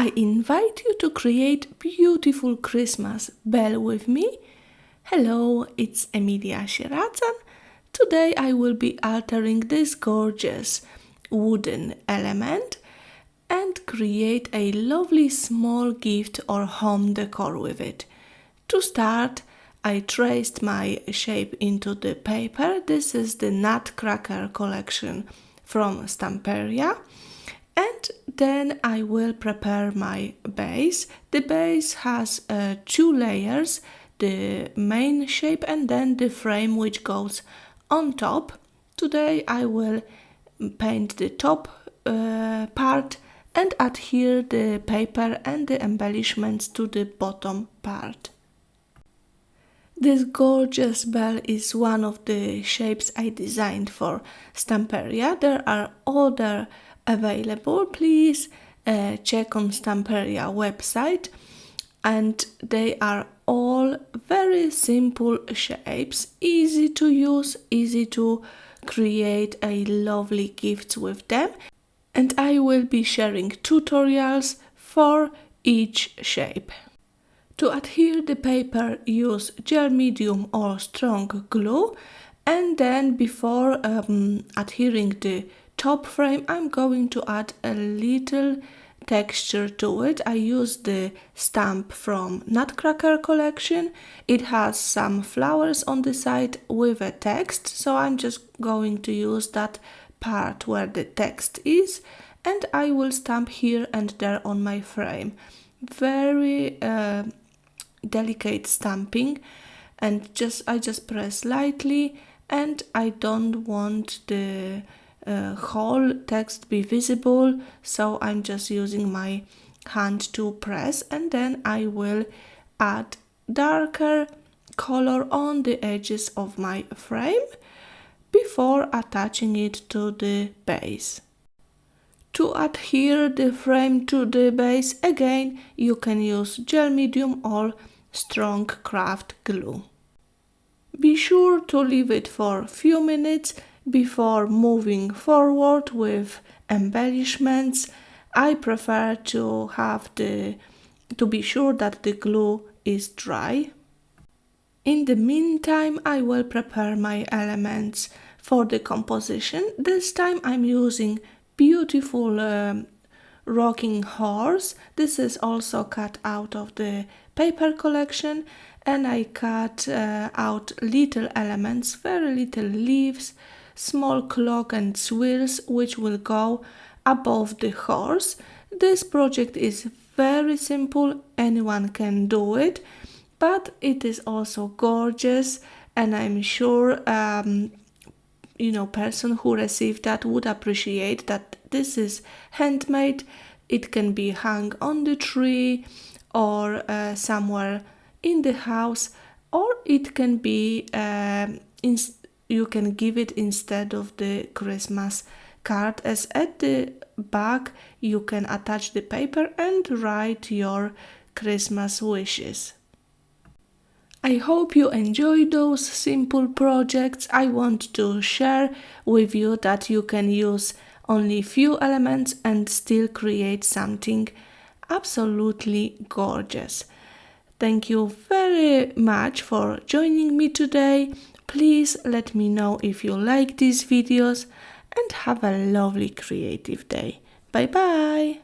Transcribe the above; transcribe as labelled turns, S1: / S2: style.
S1: I invite you to create beautiful Christmas bell with me. Hello, it's Emilia Sieradzan. Today I will be altering this gorgeous wooden element and create a lovely small gift or home decor with it. To start, I traced my shape into the paper. This is the Nutcracker collection from Stamperia. And then I will prepare my base. The base has 2 layers, the main shape and then the frame which goes on top. Today I will paint the top part and adhere the paper and the embellishments to the bottom part. This gorgeous bell is one of the shapes I designed for Stamperia. There are other available. Please check on Stamperia website, and they are all very simple shapes, easy to use, easy to create a lovely gift with them, and I will be sharing tutorials for each shape. To adhere the paper, use gel medium or strong glue, and then before adhering the top frame, I'm going to add a little texture to it. I use the stamp from Nutcracker collection. It has some flowers on the side with a text, so I'm just going to use that part where the text is, and I will stamp here and there on my frame. Very delicate stamping, and I just press lightly, and I don't want the whole text be visible, so I'm just using my hand to press, and then I will add darker color on the edges of my frame before attaching it to the base. To adhere the frame to the base, again you can use gel medium or strong craft glue. Be sure to leave it for a few minutes before moving forward with embellishments. I prefer to be sure that the glue is dry. In the meantime, I will prepare my elements for the composition. This time I'm using beautiful rocking horse. This is also cut out of the paper collection, and I cut out little elements, very little leaves, small clock and swirls which will go above the horse. This project is very simple, anyone can do it, but it is also gorgeous, and I'm sure person who received that would appreciate that this is handmade. It can be hung on the tree or somewhere in the house, or it can be you can give it instead of the Christmas card, as at the back you can attach the paper and write your Christmas wishes. I hope you enjoy those simple projects. I want to share with you that you can use only few elements and still create something absolutely gorgeous. Thank you very much for joining me today. Please let me know if you like these videos, and have a lovely creative day. Bye bye!